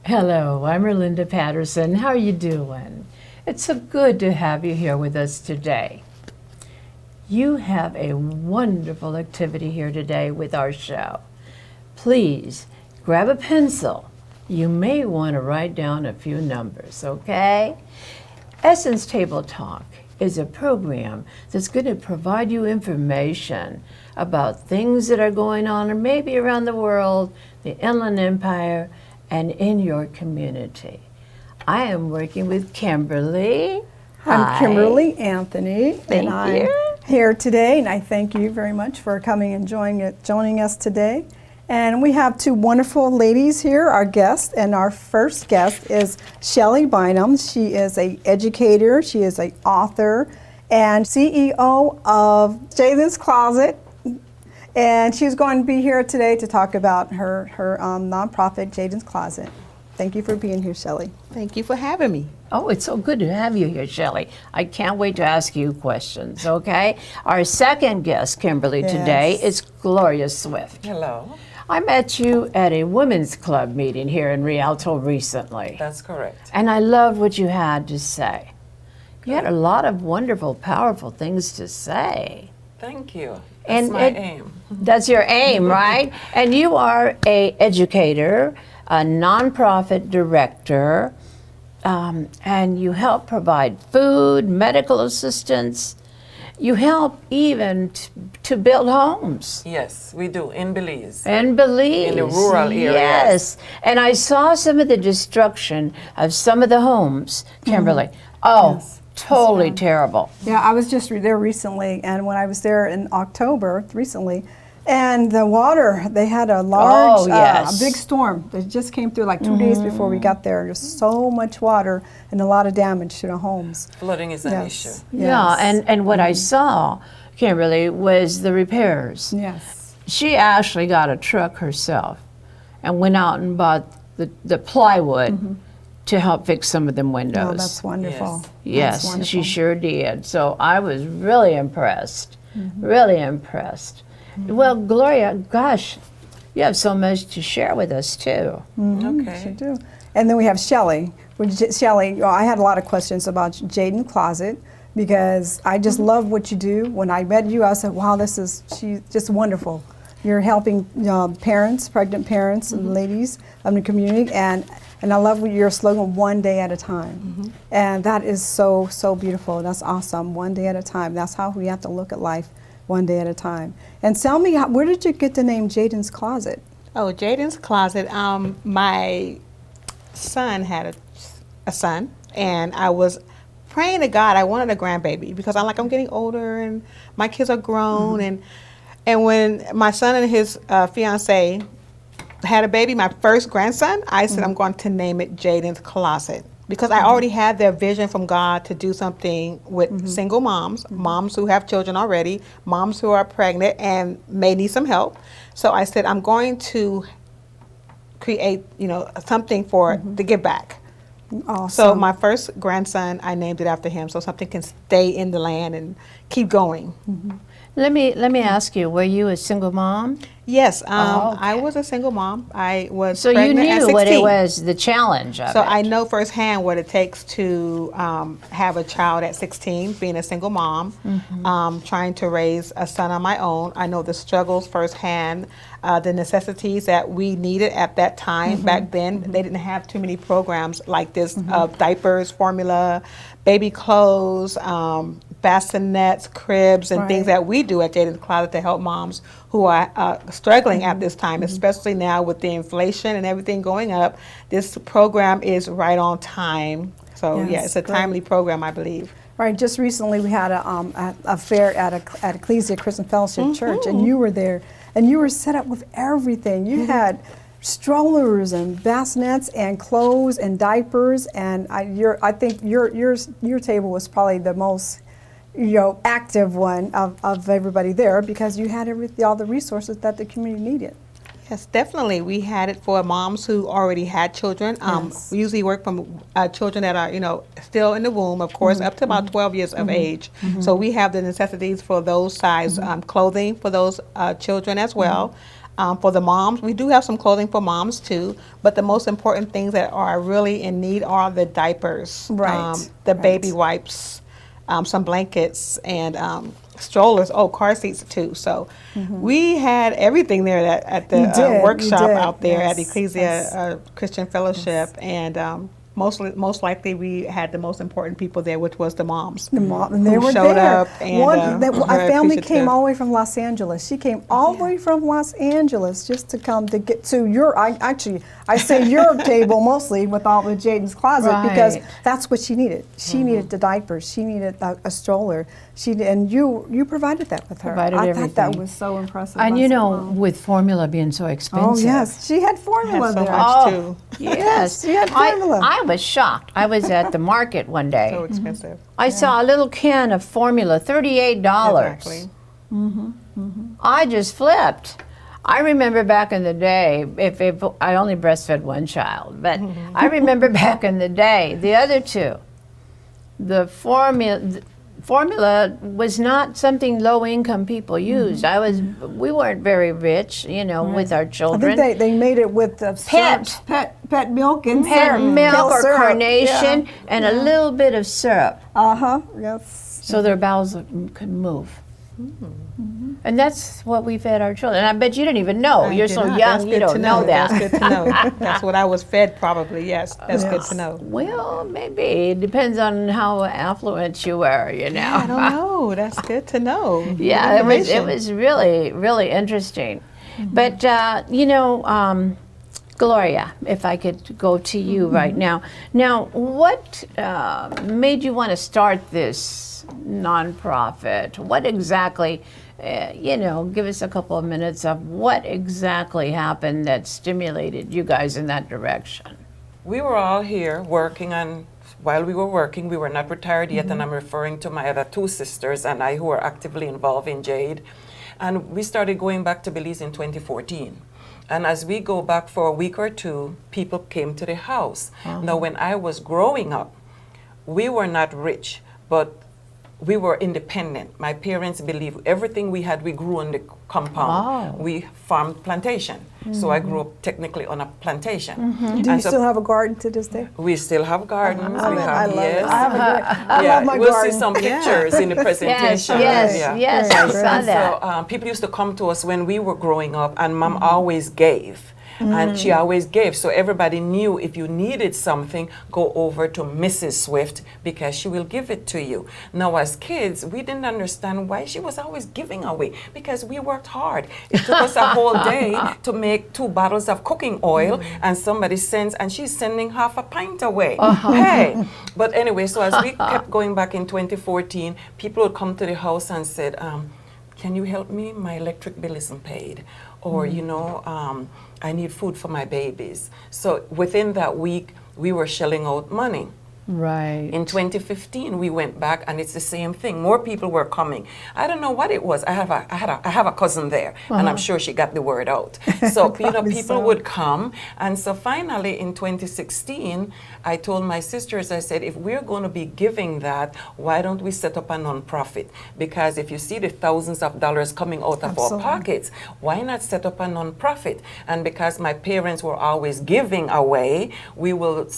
Hello, I'm Erlinda Patterson. How are you doing? It's so good to have you here with us today. You have a wonderful activity here today with our show. Please grab a pencil. You may want to write down a few numbers, okay? Essence Tabletalk is a program that's going to provide you information about things that are going on or maybe around the world, the Inland Empire, and in your community. I am working with Kimberly. I'm Kimberly Anthony. Thank and you. I'm here today, and I thank you very much for coming and joining us today. And we have two wonderful ladies here, our guests, and our first guest is Shelley Bynum. She is an educator, she is an author, and CEO of Jaden's Closet. And she's going to be here today to talk about her nonprofit, Jaden's Closet. Thank you for being here, Shelley. Thank you for having me. Oh, it's so good to have you here, Shelley. I can't wait to ask you questions, okay? Our second guest, Kimberly, today is Gloria Swift. Hello. I met you at a women's club meeting here in Rialto recently. That's correct. And I love what you had to say. You had a lot of wonderful, powerful things to say. Thank you. That's my aim. That's your aim, right? And you are a educator, a nonprofit director, and you help provide food, medical assistance. You help even to build homes. Yes, we do, in Belize. In Belize. In the rural areas. Yes. And I saw some of the destruction of some of the homes, Kimberly. Oh, Yes. totally terrible. Yeah, I was just there recently, and when I was there in October recently, and the water, they had a large, a big storm that just came through like 2 days before we got there. There's so much water and a lot of damage to the homes. Flooding is an issue. Yeah, and what I saw, Kimberly, was the repairs. Yes. She actually got a truck herself and went out and bought the plywood to help fix some of them windows. Oh, that's wonderful. Yes, That's wonderful. she sure did. So I was really impressed, really impressed. Well, Gloria, gosh, you have so much to share with us too. Okay. Sure do. And then we have Shelley. Shelley, I had a lot of questions about Jaden Closet because I just love what you do. When I met you, I said, wow, she's just wonderful. You're helping parents, pregnant parents and ladies in the community, and I love your slogan, one day at a time. And that is so, so beautiful. That's awesome, one day at a time. That's how we have to look at life, one day at a time. And tell me, where did you get the name Jaden's Closet? Oh, Jaden's Closet. My son had a son, and I was praying to God. I wanted a grandbaby because I'm getting older, and my kids are grown. And when my son and his fiance had a baby, my first grandson, I said I'm going to name it Jaden's Closet because I already had their vision from God to do something with single moms, moms who have children already, moms who are pregnant and may need some help. So I said I'm going to create, something to give back. Awesome. So my first grandson, I named it after him, so something can stay in the land and keep going. Let me ask you, were you a single mom? Yes, okay. I was a single mom. I was So you pregnant at knew 16. what it was, the challenge of So it. I know firsthand what it takes to have a child at 16, being a single mom, trying to raise a son on my own. I know the struggles firsthand, the necessities that we needed at that time. Back then, they didn't have too many programs like this, diapers, formula, baby clothes, bassinets, cribs, and things that we do at Jaden's Closet to help moms who are struggling at this time, especially now with the inflation and everything going up. This program is right on time. So it's a timely program, I believe. Right, just recently we had a fair at Ecclesia Christian Fellowship Church, and you were there, and you were set up with everything. You had strollers and bassinets and clothes and diapers, and I think your table was probably the most active one of everybody there because you had all the resources that the community needed. Yes, definitely. We had it for moms who already had children. Yes. We usually work from children that are, still in the womb, of course, up to about 12 years of age. So we have the necessities for those size clothing for those children as well. for the moms. We do have some clothing for moms too, but the most important things that are really in need are the diapers, Right, the right. baby wipes, some blankets, and strollers. Oh, car seats too. So we had everything there at You the did, you workshop did, out there at yes, Ecclesia yes. Christian Fellowship, and most likely we had the most important people there, which was the moms. The mom, and they who were showed there. up and, a very family came appreciative. all the way from Los Angeles. She came all the way from Los Angeles just to come to get to your. I say your table mostly with all the Jaden's closet because Right. that's what she needed. She needed the diapers. She needed a stroller. And you provided that with her. Provided I thought that everything. was so impressive. And I you said, know, wow. with formula being so expensive. Oh yes, she had formula Had so there. much Oh, too. yes. She had formula. I was shocked. I was at the market one day. So expensive. I saw a little can of formula, $38. Exactly. I just flipped. I remember back in the day, if I only breastfed one child, but I remember back in the day, the other two, the formula was not something low-income people used. We weren't very rich, with our I children. think they made it with the Pet. pet milk and Pet syrup. milk Kale or syrup. carnation Yeah. and a little bit of syrup Yes. so their bowels could move. And that's what we fed our children. And I bet you didn't even know. I You're did so not. young, That's you good don't to know that. That's good to know. That's what I was fed probably, yes. That's good to know. Well, maybe. It depends on how affluent you were, I don't know. That's good to know. Yeah, Good it information. was really, really interesting. But, Gloria, if I could go to you right now. Now, what made you want to start this nonprofit? What exactly, give us a couple of minutes of what exactly happened that stimulated you guys in that direction? We were all here working, and while we were working, we were not retired yet, and I'm referring to my other two sisters and I who are actively involved in Jade. And we started going back to Belize in 2014. And as we go back for a week or two, people came to the house. Now, when I was growing up, we were not rich, but we were independent. My parents believed everything we had, we grew on the compound. Wow. We farmed plantation. So I grew up technically on a plantation. Do you And so still have a garden to this day? we still have gardens. I we love have, it. yes. I have a I Yeah, love my we'll garden. see some pictures in the presentation. Yes, Yeah. yes, I saw And that. so people used to come to us when we were growing up, and Mom always gave. And she always gave. So everybody knew if you needed something, go over to Mrs. Swift because she will give it to you. Now, as kids, we didn't understand why she was always giving away because we worked hard. It took us a whole day to make 2 bottles of cooking oil, and somebody sends, and she's sending half a pint away. Hey! But anyway, so as we kept going back in 2014, people would come to the house and said, can you help me? My electric bill isn't paid. Or, I need food for my babies. So within that week, we were shelling out money. Right. In 2015, we went back, and it's the same thing. More people were coming. I don't know what it was. I have a cousin there, and I'm sure she got the word out. So people would come, and so finally in 2016, I told my sisters, I said, if we're going to be giving that, why don't we set up a nonprofit? Because if you see the thousands of dollars coming out of our pockets, why not set up a nonprofit? And because my parents were always giving away, we will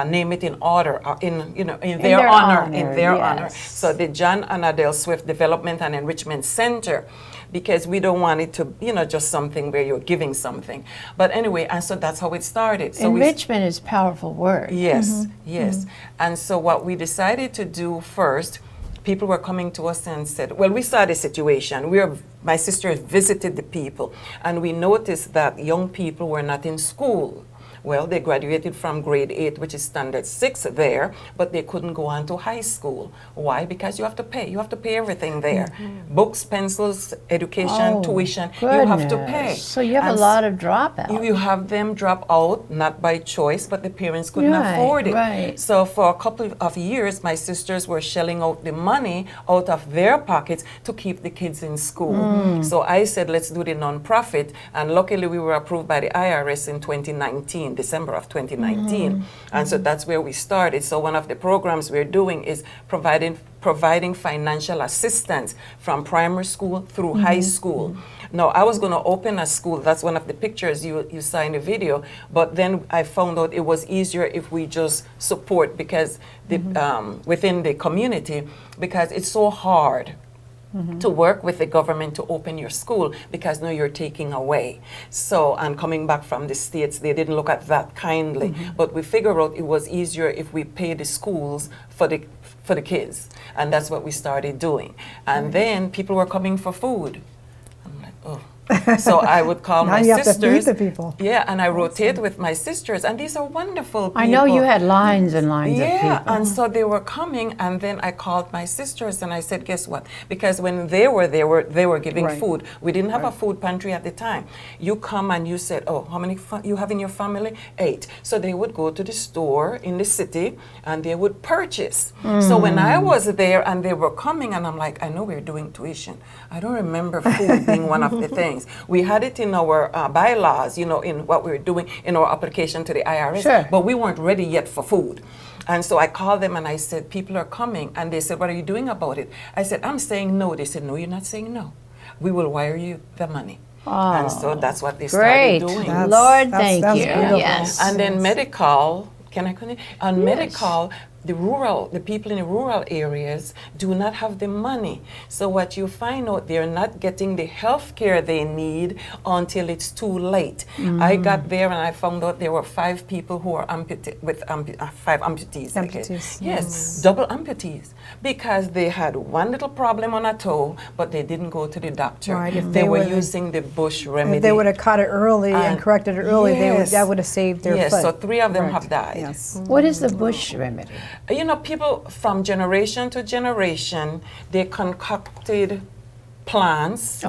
name it in order. In their honor, yes. So the John and Adele Swift Development and Enrichment Center, because we don't want it to, just something where you're giving something. But anyway, and so that's how it started. So Enrichment is a powerful word. yes, yes. And so what we decided to do first, people were coming to us and said, well, we saw the situation. My sister visited the people, and we noticed that young people were not in school. Well, they graduated from grade 8, which is standard 6 there, but they couldn't go on to high school. Why? Because you have to pay. You have to pay everything there. Books, pencils, education, tuition, you have to pay. So you have And a lot of dropout. you have them drop out, not by choice, but the parents couldn't afford it. Right. So for a couple of years, my sisters were shelling out the money out of their pockets to keep the kids in school. So I said, let's do the nonprofit, and luckily we were approved by the IRS in 2019. 2019, December of 2019. And so that's where we started. So one of the programs we're doing is providing financial assistance from primary school through high school. Now, I was going to open a school. That's one of the pictures you saw in the video. But then I found out it was easier if we just support because within the community, because it's so hard to work with the government to open your school because now you're taking away. So, and coming back from the States, they didn't look at that kindly. But we figured out it was easier if we pay the schools for the kids. And that's what we started doing. And then people were coming for food. I'm like, oh. So I would call Now my you have to sisters. feed the people. Yeah, and I rotate with my sisters, and these are wonderful people. I know you had lines and lines of people. Yeah, and so they were coming, and then I called my sisters, and I said, guess what? Because when they were giving Right. food. We didn't have a food pantry at the time. You come and you said, oh, how many you have in your family? 8. So they would go to the store in the city, and they would purchase. So when I was there, and they were coming, and I'm like, I know we're doing tuition. I don't remember food being one of the things. We had it in our bylaws, in what we were doing in our application to the IRS, Sure. but we weren't ready yet for food. And so I called them and I said, people are coming. And they said, what are you doing about it? I said, I'm saying no. They said, no, you're not saying no. We will wire you the money. And so that's what they Great. started doing. Lord, thank that's you. beautiful. Yes. And then medical, can I continue? On medical, the people in the rural areas do not have the money. So what you find out, they're not getting the health care they need until it's too late. I got there and I found out there were 5 people who are 5 amputees. Amputees. Yes, double amputees. Because they had one little problem on a toe, but they didn't go to the doctor. Right, if they they were would've- using the bush remedy. If they would have caught it early and corrected it early, yes. that would have saved their Yes, foot. so 3 of them Correct. have died. Yes. What is the bush remedy? People from generation to generation, they concocted plants,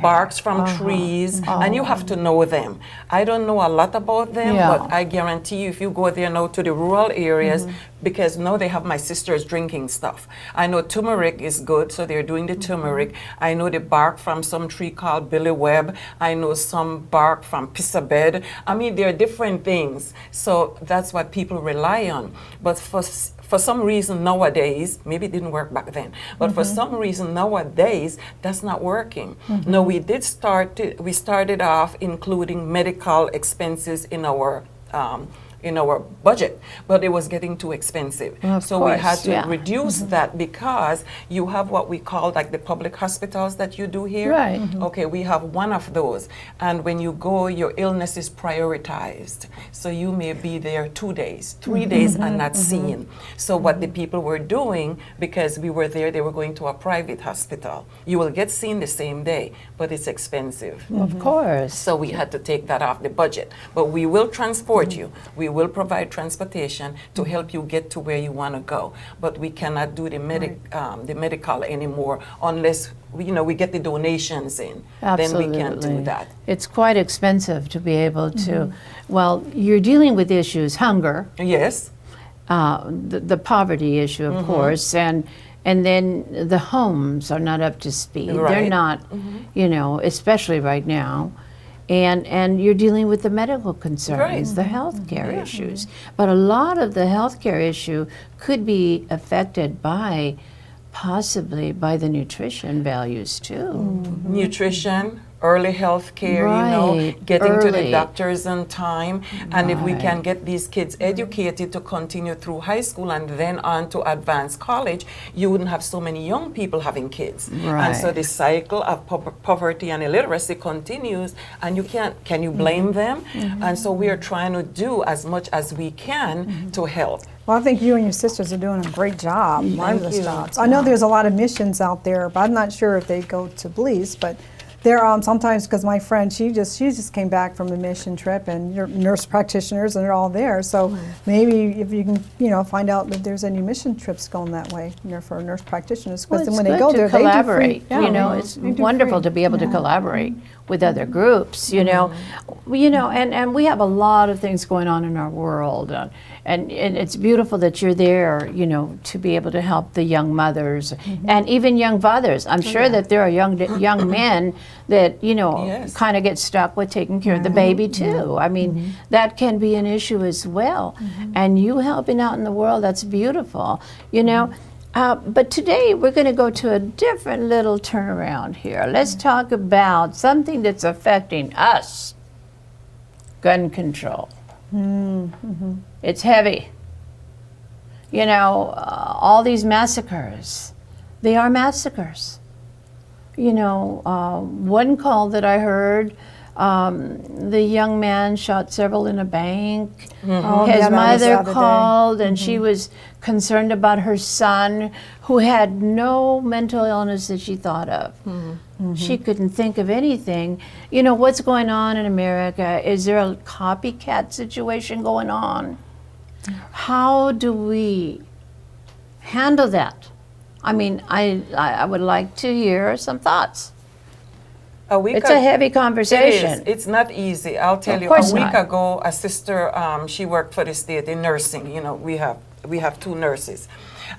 barks from trees, and you have to know them. I don't know a lot about them, Yeah. but I guarantee you if you go there now to the rural areas, because now they have my sisters drinking stuff. I know turmeric is good, so they're doing the turmeric. I know the bark from some tree called billyweb. I know some bark from pissabed. I mean, there are different things. So that's what people rely on. But for some reason nowadays, maybe it didn't work back then, but for some reason nowadays, that's not working. No, we started off including medical expenses in our budget, but it was getting too expensive. Of so course, we had to yeah. reduce that because you have what we call like the public hospitals that you do here. Right. Okay, we have one of those. And when you go, your illness is prioritized. So you may be there 2 days, 3 days and not seen. So what the people were doing, because we were there, they were going to a private hospital. You will get seen the same day, but it's expensive. Of course. So we had to take that off the budget. But we will transport you. We will provide transportation to help you get to where you want to go. But we cannot do the medical anymore unless we get the donations in. Absolutely. Then we can't do that. It's quite expensive to be able to, well, you're dealing with issues, hunger, Yes. the poverty issue, of course, and then the homes are not up to speed. They're Right. not, especially right now. And you're dealing with the medical concerns, Right. the health care issues. But a lot of the health care issue could be affected possibly by the nutrition values too. Nutrition, early health care, Right, getting to the early. doctors on time. And if we can get these kids educated to continue through high school and then on to advanced college, you wouldn't have so many young people having kids. And so Right. the cycle of poverty and illiteracy continues, and can you blame them? And so we are trying to do as much as we can to help. Well, I think you and your sisters are doing a great job, marvelous you. jobs. I know there's a lot of missions out there, but I'm not sure if they go to Belize, but there sometimes, because my friend, she just came back from a mission trip, and your nurse practitioners, and they're all there. So maybe if you can, find out if there's any mission trips going that way, for nurse practitioners, Well, because it's then when good they go to there, collaborate. they do free. It's wonderful to be able to collaborate with other groups, you know. And we have a lot of things going on in our world, and it's beautiful that you're there, you know, to be able to help the young mothers and even young fathers. I'm sure that there are young men that, you know, Yes. kind of get stuck with taking care of the baby too. I mean, that can be an issue as well. And you helping out in the world, that's beautiful, you know. But today we're going to go to a different little turnaround here. Let's talk about something that's affecting us. Gun control. It's heavy. You know, all these massacres, they are massacres. You know, one call that I heard, the young man shot several in a bank. Oh, His yeah, that was the mother other day. called, and she was concerned about her son, who had no mental illness that she thought of. She couldn't think of anything. You know, what's going on in America? Is there a copycat situation going on? How do we handle that? I mean, I would like to hear some thoughts. It's a heavy conversation. It is. It's not easy. I'll tell Of you. course A week not. ago, a sister, she worked for the state in nursing. You know, we have 2 nurses,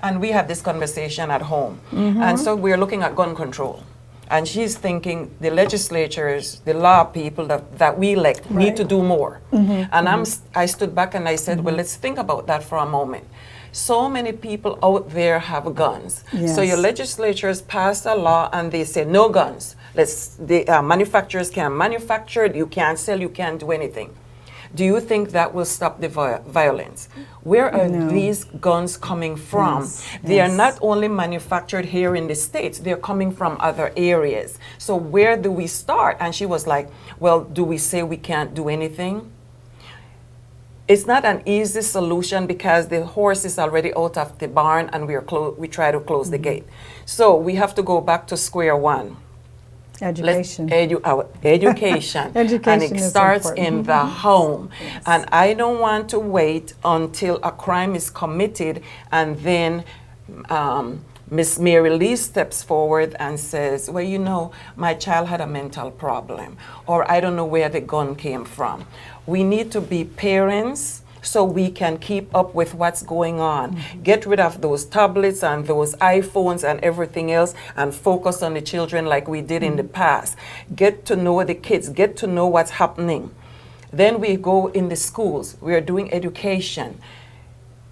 and we had this conversation at home. And so we're looking at gun control. And she's thinking the legislatures, the law people that we elect need to do more. And I stood back and I said, well, let's think about that for a moment. So many people out there have guns. So your legislatures pass a law and they say no guns. The manufacturers can't manufacture it, you can't sell, you can't do anything. Do you think that will stop the violence? Where are these guns coming from? They are not only manufactured here in the States, they're coming from other areas. So where do we start? And she was like, well, do we say we can't do anything? It's not an easy solution because the horse is already out of the barn and we try to close the gate. So we have to go back to square one. Education. Education. Education And it is starts important. in the home. And I don't want to wait until a crime is committed and then Miss Mary Lee steps forward and says, well, you know, my child had a mental problem, or I don't know where the gun came from. We need to be parents so we can keep up with what's going on. Get rid of those tablets and those iPhones and everything else and focus on the children like we did in the past. Get to know the kids, get to know what's happening. Then we go in the schools, we are doing education.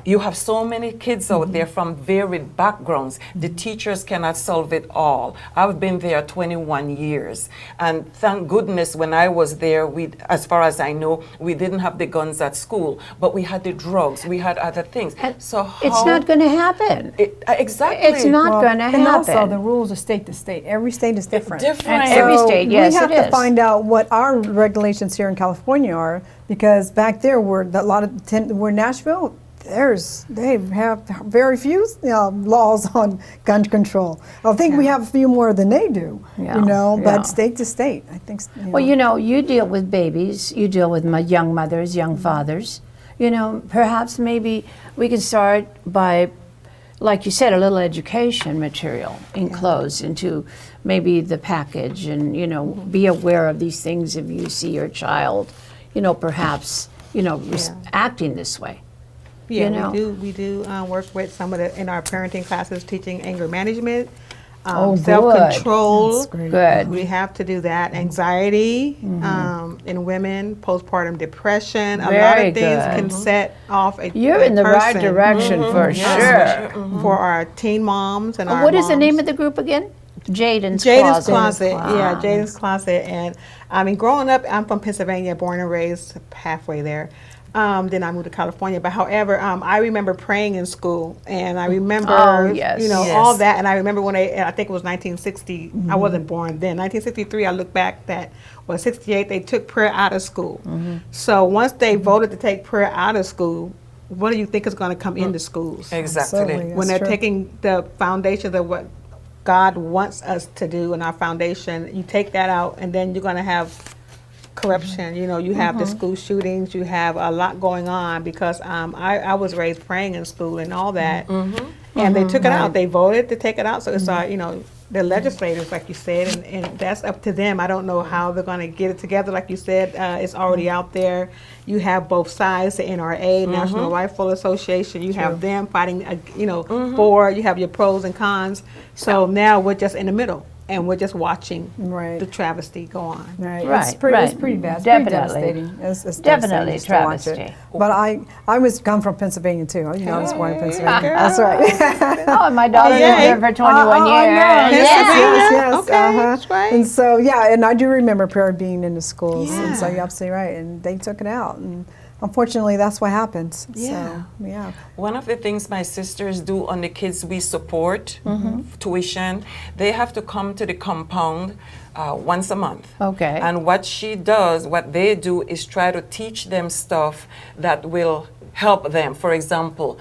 You have so many kids out there from varied backgrounds. The teachers cannot solve it all. I've been there 21 years. And thank goodness when I was there, as far as I know, we didn't have the guns at school, but we had the drugs, we had other things. So It's not going to happen. Exactly. It's not going to happen. And also the rules are state to state. Every state is different. Different. And every So state, yes, we have it to is. find out what our regulations here in California are, because back there where Nashville, they have very few laws on gun control. I think we have a few more than they do, Yeah, you know, yeah. but state to state, I think. Well, you know, you deal with babies, you deal with young mothers, young fathers. You know, perhaps maybe we can start by, like you said, a little education material enclosed into maybe the package, and, you know, be aware of these things if you see your child, you know, perhaps, you know, acting this way. Yeah, you know? we do work with some of in our parenting classes, teaching anger management, Oh, good. self-control. That's great. Good. We have to do that. Anxiety in women, postpartum depression. A lot Very of things good. can set off a You're a in the right person. direction for sure. For our teen moms and our What is the name moms. of the group again? Jaden's Jaden's Closet. Closet. Yeah, Jaden's Closet. And I mean, growing up, I'm from Pennsylvania, born and raised halfway there. Then I moved to California. But however, I remember praying in school, and I remember, Oh, yes. you know, Yes. all that. And I remember when I think it was 1960. I wasn't born then. 1963. I look back. That was 68. They took prayer out of school. So once they voted to take prayer out of school, what do you think is going to come into schools? Exactly. Absolutely. When they're That's true. taking the foundations of what God wants us to do in our foundation, you take that out, and then you're going to have corruption. You know, you have the school shootings, you have a lot going on because I was raised praying in school and all that. And they took it out. They voted to take it out. So it's you know, the legislators, like you said, and that's up to them. I don't know how they're going to get it together. Like you said, it's already out there. You have both sides, the NRA, National Rifle Association. You have them fighting, for. You have your pros and cons. So now we're just in the middle, and we're just watching the travesty go on. Right. Right, It's pretty, right. it's pretty bad. It's Definitely. pretty devastating. It's Definitely devastating just to watch it. travesty. But I come from Pennsylvania too. You know, I was born in Pennsylvania. That's right. Oh, and my daughter lived there for 21 years. Yes. Okay, that's right. And so, and I do remember prayer being in the schools. And so you're absolutely right. And they took it out. And unfortunately, that's what happens. Yeah. So, yeah. One of the things my sisters do on the kids we support, tuition, they have to come to the compound once a month. Okay. And what they do is try to teach them stuff that will help them. For example,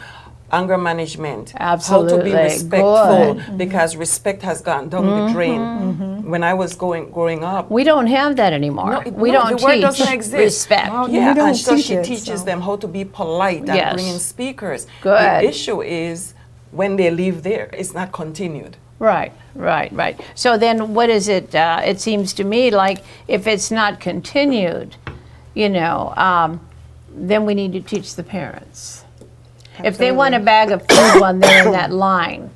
anger management, Absolutely. how to be respectful, Good. because respect has gone down the drain. When I was growing up, We don't have that anymore. We don't the word teach doesn't exist. respect. Well, you yeah, don't and so teach she it, teaches so. them how to be polite and Yes. bring in speakers. Good. The issue is when they leave there, it's not continued. Right. So then what is it? It seems to me like if it's not continued, then we need to teach the parents. If they want a bag of food when they're in that line,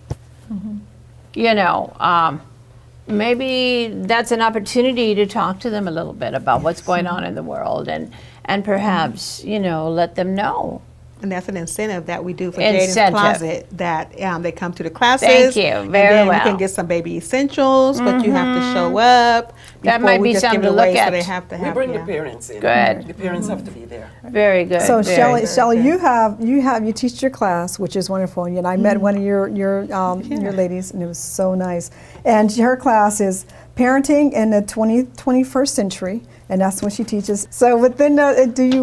maybe that's an opportunity to talk to them a little bit about what's going on in the world and perhaps, let them know. And that's an incentive that we do for Incentive. Jaden's Closet, that they come to the classes. Thank you. And Very then well. we can get some baby essentials, but you have to show up. That before might we be just something give it to away, look so at. they have to have, We bring the parents in. Good. The parents have to be there. Very good. So very Shelley, good. you teach your class, which is wonderful. And I met one of your ladies, and it was so nice. And her class is parenting in the 21st century, and that's what she teaches. So, within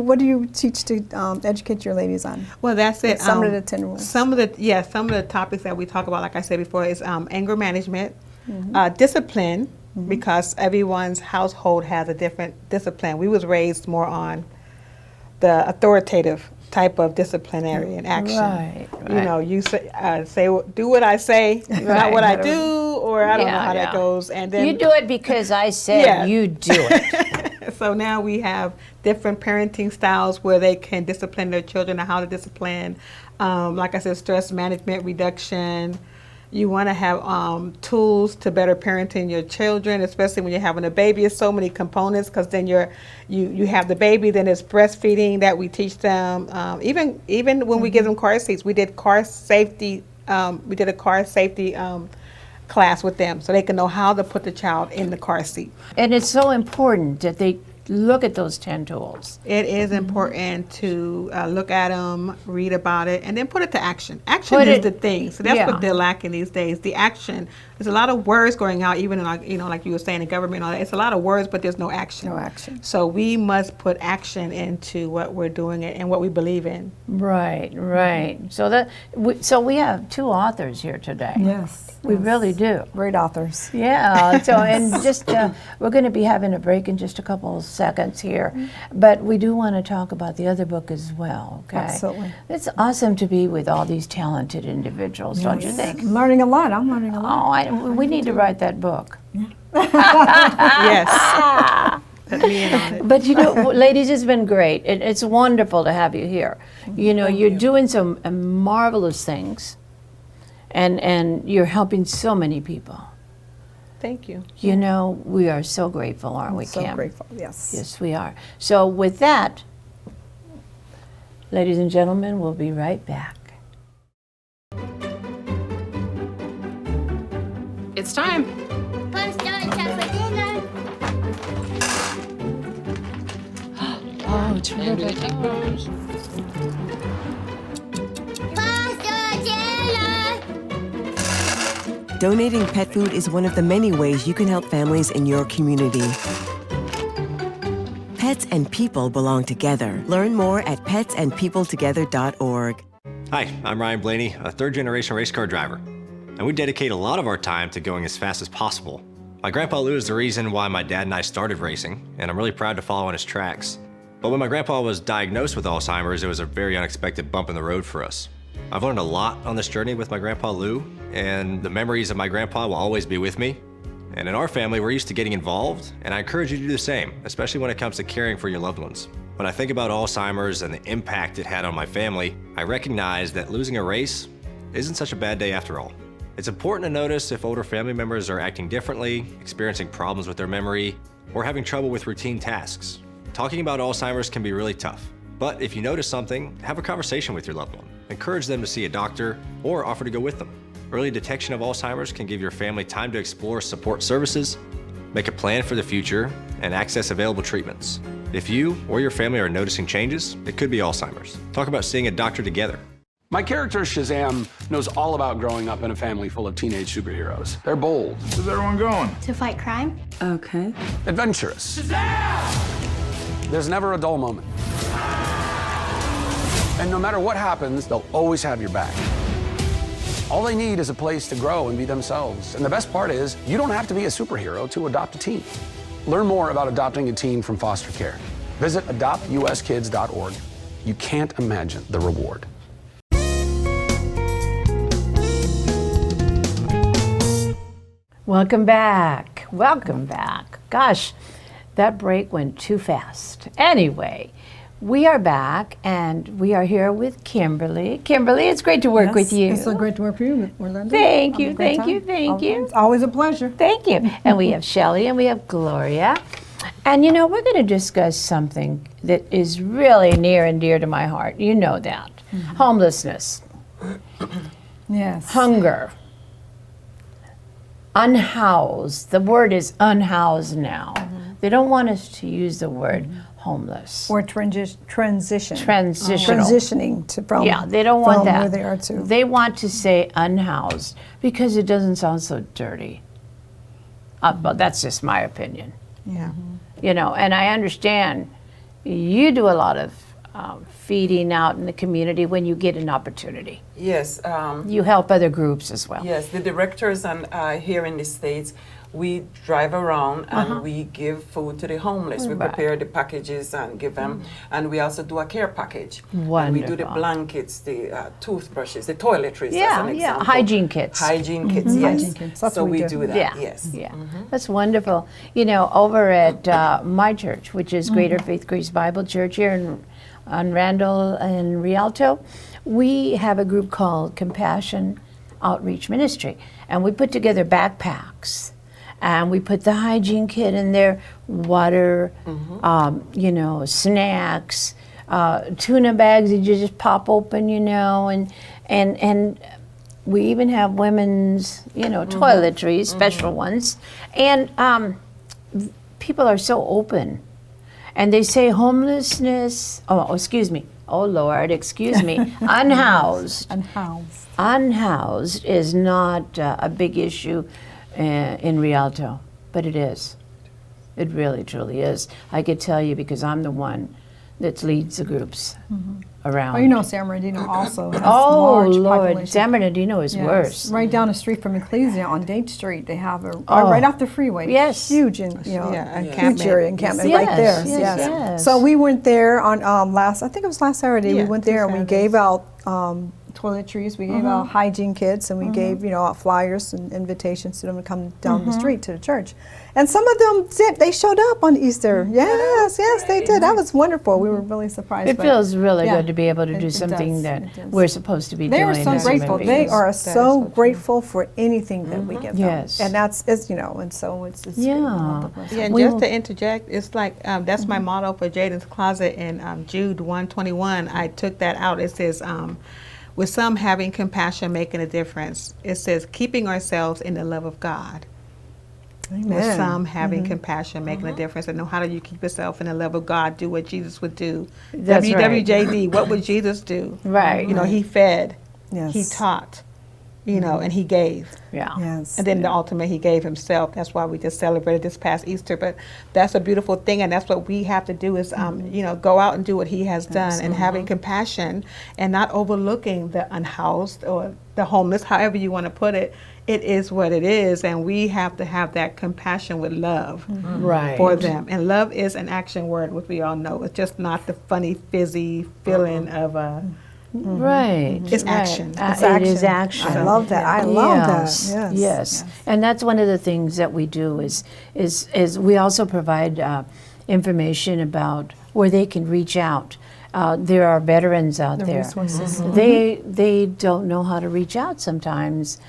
what do you teach to educate your ladies on? Well, that's it. Some of the 10 rules. Some of the topics that we talk about, like I said before, is anger management, discipline, because everyone's household has a different discipline. We was raised more on the authoritative type of disciplinary action. Right. You say do what I say, not what I do, or I don't know how that goes. And then You do it because I said you do it. So now we have different parenting styles where they can discipline their children and how to discipline. Like I said, stress management reduction. You want to have tools to better parenting your children, especially when you're having a baby. It's so many components, because then you have the baby, then it's breastfeeding that we teach them. Even when we give them car seats, we did car safety. We did a car safety class with them, so they can know how to put the child in the car seat. And it's so important that they look at those 10 tools. It is important to look at them, read about it, and then put it to action. Action Put is it- the thing. So that's yeah. what they're lacking these days. The action. There's a lot of words going out, even in, like you were saying, in government and all that. It's a lot of words, but there's no action. No action. So we must put action into what we're doing and what we believe in. Right. So we have 2 authors here today. Yes. We really do. Great authors. Yeah. So and just we're going to be having a break in just a couple of seconds here, but we do want to talk about the other book as well. Okay. Absolutely. It's awesome to be with all these talented individuals, don't you think? I'm learning a lot. I'm learning a lot. We need to write that book. Yes. Let me in on it. But ladies, it's been great. It's wonderful to have you here. You're doing some marvelous things, and you're helping so many people. Thank you. We are so grateful, aren't we, So Kim? grateful. Yes. Yes, we are. So with that, ladies and gentlemen, we'll be right back. It's time. Oh, terrific. Donating pet food is one of the many ways you can help families in your community. Pets and people belong together. Learn more at petsandpeopletogether.org. Hi, I'm Ryan Blaney, a third-generation race car driver, and we dedicate a lot of our time to going as fast as possible. My grandpa Lou is the reason why my dad and I started racing, and I'm really proud to follow in his tracks. But when my grandpa was diagnosed with Alzheimer's, it was a very unexpected bump in the road for us. I've learned a lot on this journey with my Grandpa Lou, and the memories of my grandpa will always be with me. And in our family, we're used to getting involved, and I encourage you to do the same, especially when it comes to caring for your loved ones. When I think about Alzheimer's and the impact it had on my family, I recognize that losing a race isn't such a bad day after all. It's important to notice if older family members are acting differently, experiencing problems with their memory, or having trouble with routine tasks. Talking about Alzheimer's can be really tough, but if you notice something, have a conversation with your loved one. Encourage them to see a doctor or offer to go with them. Early detection of Alzheimer's can give your family time to explore support services, make a plan for the future, and access available treatments. If you or your family are noticing changes, it could be Alzheimer's. Talk about seeing a doctor together. My character, Shazam, knows all about growing up in a family full of teenage superheroes. They're bold. Where's everyone going? To fight crime? Okay. Adventurous. Shazam! There's never a dull moment. And no matter what happens, they'll always have your back. All they need is a place to grow and be themselves. And the best part is, you don't have to be a superhero to adopt a teen. Learn more about adopting a teen from foster care. Visit adoptuskids.org. You can't imagine the reward. Welcome back. Welcome back. Gosh, that break went too fast. Anyway, we are back and we are here with Kimberly. Kimberly, it's great to work with you. It's so great to work with you, Erlinda. Thank you, thank you, thank you. It's always a pleasure. Thank you. And we have Shelley and we have Gloria. And you know, we're going to discuss something that is really near and dear to my heart. You know that. Homelessness, Yes. hunger, unhoused. The word is unhoused now. They don't want us to use the word homeless. Or transitional. Transitional. Transitioning from, Yeah, they don't want from that. where they are to. They want to say unhoused because it doesn't sound so dirty. Well, that's just my opinion. Yeah. You know, and I understand you do a lot of feeding out in the community when you get an opportunity. Yes. You help other groups as well. Yes, the directors and here in the States, we drive around and we give food to the homeless. We Right. prepare the packages and give them, and we also do a care package. And we do the Wonderful. blankets, the toothbrushes, the toiletries. as Yeah, an yeah, example. hygiene kits. Hygiene kits, yes. Hygiene kits, that's So what we we do. do that, Yeah, yes. yeah, that's wonderful. You know, over at my church, which is Greater Faith Grace Bible Church here on Randall and Rialto, we have a group called Compassion Outreach Ministry, and we put together backpacks. And we put the hygiene kit in there, water, you know, snacks, tuna bags that you just pop open, you know, and we even have women's, you know, toiletries, special ones. And people are so open. And they say homelessness, excuse me, oh Lord, excuse me, unhoused. Unhoused. Unhoused is not a big issue in Rialto, but it is. It really, truly is. I could tell you because I'm the one that leads the groups around. Well, you know, San Bernardino also has Oh, large Lord, population. San Bernardino is Yes. worse. Right down the street from Ecclesia on Date Street, they have Oh. right off the freeway. Yes. Huge, and you know, Yeah, huge encampment. area encampment Yes, right there. yes, yes. So we went there on I think it was last Saturday. Yeah, we went there and we Saturdays. gave out toiletries. We gave out hygiene kits, and we gave out flyers and invitations to them to come down the street to the church. And some of them did. They showed up on Easter. Yes, they did. That was wonderful. We were really surprised. It but feels really yeah, good to be able to do it something does, that it does. we're supposed to be They doing. are so as human grateful. They beings. are That is so so true. grateful for anything that we give them. Yes. And that's you know, and so it's Yeah. Yeah, and We just will- to interject, it's like that's my motto for Jaden's Closet in Jude 1:21. I took that out. It says, with some having compassion making a difference. It says, keeping ourselves in the love of God. With Amen. some having compassion making a difference. And know how do you keep yourself in the love of God? Do what Jesus would do. That's right. WWJD, what would Jesus do? Right. You know, he fed, Yes. he taught, you know, and he gave. Yeah. Yes. And then the ultimate, he gave himself. That's why we just celebrated this past Easter. But that's a beautiful thing, and that's what we have to do is, you know, go out and do what he has done, and having compassion and not overlooking the unhoused or the homeless, however you want to put it. It is what it is, and we have to have that compassion with love Right. for them. And love is an action word, which we all know. It's just not the funny, fizzy feeling of Right. It's right. action. It's It is action. I love that. I love Yes, that. yes. And that's one of the things that we do is we also provide information about where they can reach out. There are veterans out there. Resources. They don't know how to reach out sometimes.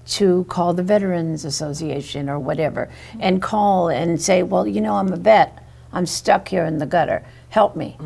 To call the Veterans Association or whatever, and call and say, well, you know, I'm a vet. I'm stuck here in the gutter. Help me.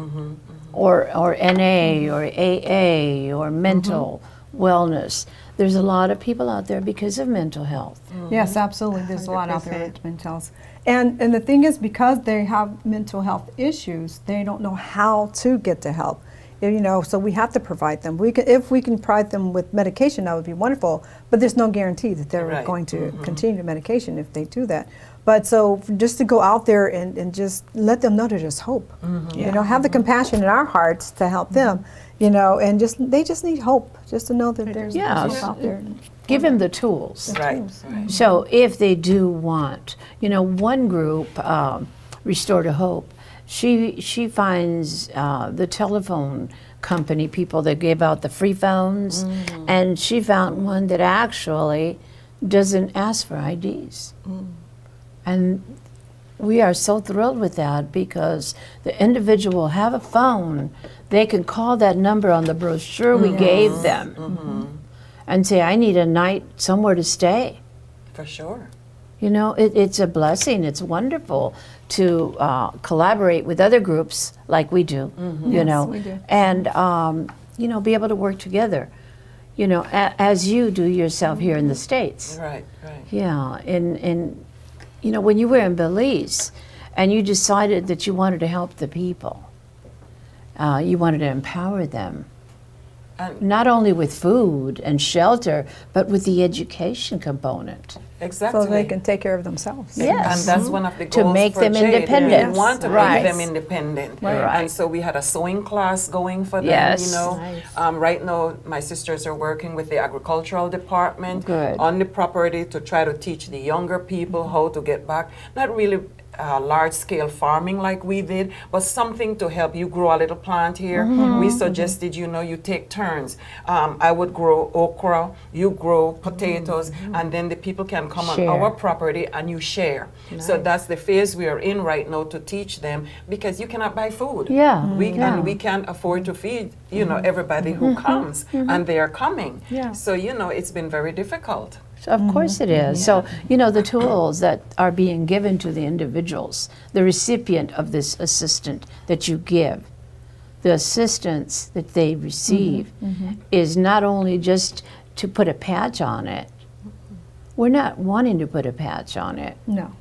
Or NA or AA or mental wellness. There's a lot of people out there because of mental health. Yes, absolutely. There's a lot out there with mental health. And the thing is, because they have mental health issues, they don't know how to get the help. You know, so we have to provide them. If we can provide them with medication, that would be wonderful. But there's no guarantee that they're going to continue the medication if they do that. But so just to go out there and just let them know that there's hope. You know, have the compassion in our hearts to help them. You know, and they just need hope, just to know that there's hope out there. Give them the tools. Right. So if they do want, you know, one group, Restore to Hope, she finds the telephone company people that give out the free phones, and she found one that actually doesn't ask for IDs. And we are so thrilled with that because the individual will have a phone. They can call that number on the brochure we gave them and say, I need a night somewhere to stay. For sure. You know, it's a blessing. It's wonderful to collaborate with other groups like we do, you know, we do. and, you know, be able to work together, you know, as you do yourself here in the States. Right. Yeah, and you know, when you were in Belize and you decided that you wanted to help the people, you wanted to empower them, not only with food and shelter, but with the education component. Exactly. So they can take care of themselves. Yes. And that's one of the goals To make for them Jade. independent. We want to Right. make them independent. Right. And so we had a sewing class going for them, Yes. you know. Nice. Right now, my sisters are working with the agricultural department Good. on the property to try to teach the younger people how to get back. Not really large-scale farming like we did, but something to help you grow a little plant here. We suggested, you know, you take turns. I would grow okra, you grow potatoes, and then the people can come Share. on our property and you share. So that's the phase we are in right now, to teach them, because you cannot buy food. Yeah. And we can't afford to feed, you know, everybody who comes, and they are coming. Yeah. So, you know, it's been very difficult. So of course it is. So, you know, the tools that are being given to the individuals, the recipient of this assistance that you give, the assistance that they receive is not only just to put a patch on it. We're not wanting to put a patch on it. No.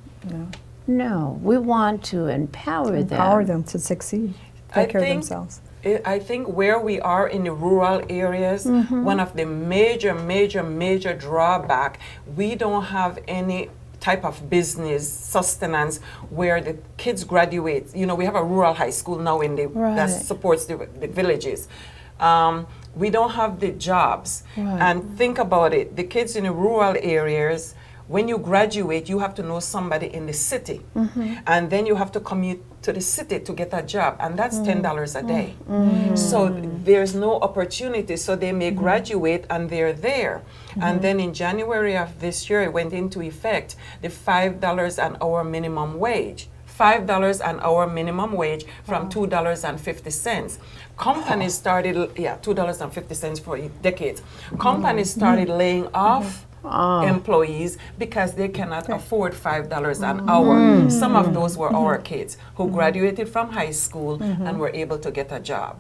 No, we want to empower them. Empower them to succeed, take care of themselves. I think where we are in the rural areas, one of the major drawback, we don't have any type of business sustenance where the kids graduate. You know, we have a rural high school now in the that supports the villages. We don't have the jobs. And think about it, the kids in the rural areas, when you graduate, you have to know somebody in the city, and then you have to commute to the city to get a job, and that's $10 a day. So there's no opportunity. So they may graduate and they're there. And then in January of this year, it went into effect the $5 an hour minimum wage. $5 an hour minimum wage from $2.50. Companies started, $2.50 for decades. Companies started laying off employees because they cannot afford $5 an hour. Some of those were our kids who graduated from high school and were able to get a job.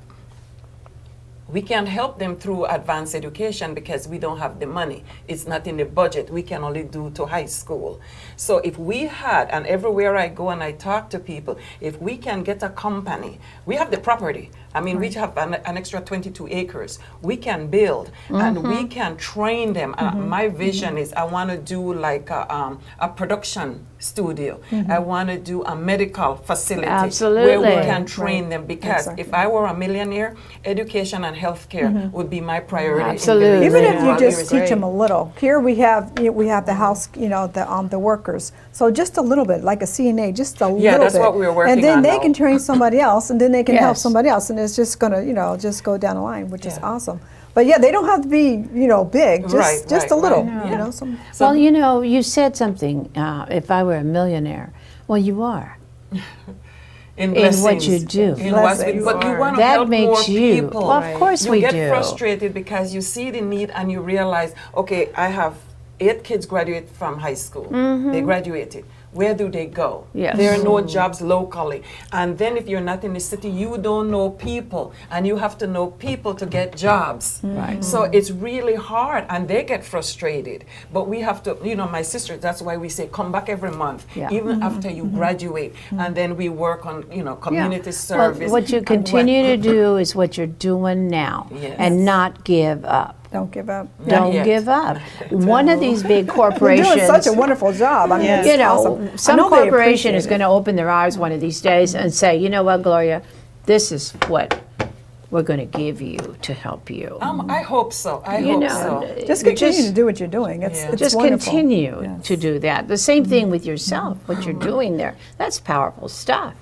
We can't help them through advanced education because we don't have the money. It's not in the budget. We can only do to high school. So if we had, and everywhere I go and I talk to people, if we can get a company, we have the property. I mean, we have an extra 22 acres. We can build and we can train them. My vision is I want to do like a production studio. I want to do a medical facility where we can train them, because if I were a millionaire, education and healthcare would be my priority. Absolutely. Even if you just That's teach great. them a little. Here we have the house, you know, the workers. So just a little bit, like a CNA, just a little bit. that's what we're working And then on they now. can train somebody else, and then they can help Yes. somebody else. And it's just going to, just go down the line, which is awesome. But yeah, they don't have to be, big, just a little, some. Well, you said something, if I were a millionaire. Well, you are. In what you do. But you want to That help makes more you. people. Well, of course we You do. get frustrated because you see the need and you realize, okay, I have 8 kids graduate from high school. They graduated. Where do they go? Yes. There are no jobs locally. And then if you're not in the city, you don't know people. And you have to know people to get jobs. Right. So it's really hard and they get frustrated. But we have to, my sister, that's why we say come back every month, even after you graduate. And then we work on, community service. Well, what you continue to do is what you're doing now and not give up. Don't give up. Don't give up. One of these big You're corporations. doing such a wonderful job. I mean, it's awesome. Some I know they corporation is appreciate going to open their eyes one of these days and say, you know what, Gloria, this is what we're going to give you to help you. I hope so. I hope so. it. Just continue to do what you're doing. It's Just wonderful. continue to do that. The same thing with yourself, what you're doing there. That's powerful stuff.